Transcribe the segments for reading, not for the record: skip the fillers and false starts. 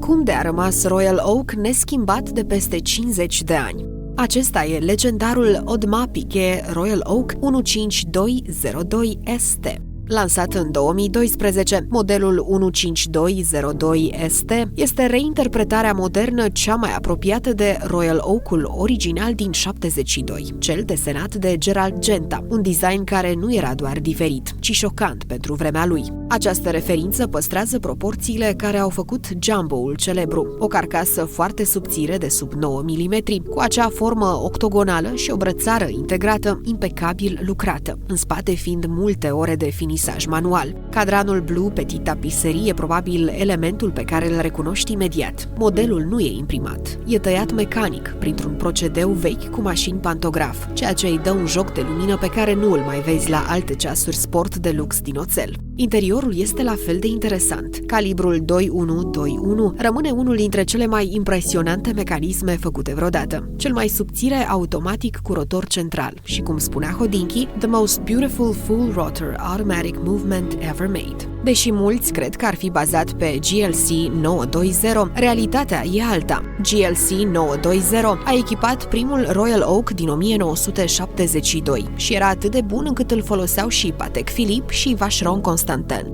Cum de a rămas Royal Oak neschimbat de peste 50 de ani? Acesta e legendarul Audemars Piguet Royal Oak 15202 ST. Lansat în 2012, modelul 15202 ST este reinterpretarea modernă cea mai apropiată de Royal Oak-ul original din 72, cel desenat de Gerald Genta, un design care nu era doar diferit, ci șocant pentru vremea lui. Această referință păstrează proporțiile care au făcut Jumbo-ul celebru, o carcasă foarte subțire de sub 9 mm, cu acea formă octogonală și o brățară integrată impecabil lucrată, în spate fiind multe ore de finisaj manual. Cadranul Blue Petit Tapisserie e probabil elementul pe care îl recunoști imediat. Modelul nu e imprimat, e tăiat mecanic, printr-un procedeu vechi cu mașini pantograf, ceea ce îi dă un joc de lumină pe care nu îl mai vezi la alte ceasuri sport de lux din oțel. Interiorul este la fel de interesant. Calibrul 2121 rămâne unul dintre cele mai impresionante mecanisme făcute vreodată. Cel mai subțire automatic cu rotor central și, cum spunea Hodinkee, the most beautiful full rotor automatic movement ever made. Deși mulți cred că ar fi bazat pe GLC 920, realitatea e alta. GLC 920 a echipat primul Royal Oak din 1972 și era atât de bun încât îl foloseau și Patek Philippe și Vacheron Constantin.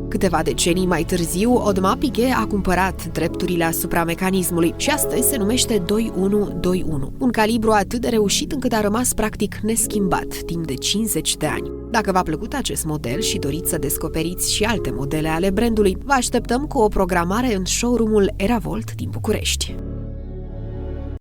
Câteva decenii mai târziu, Audemars Piguet a cumpărat drepturile asupra mecanismului și astăzi se numește 2121, un calibru atât de reușit încât a rămas practic neschimbat timp de 50 de ani. Dacă v-a plăcut acest model și doriți să descoperiți și alte modele ale brandului, vă așteptăm cu o programare în showroom-ul Eravolt din București.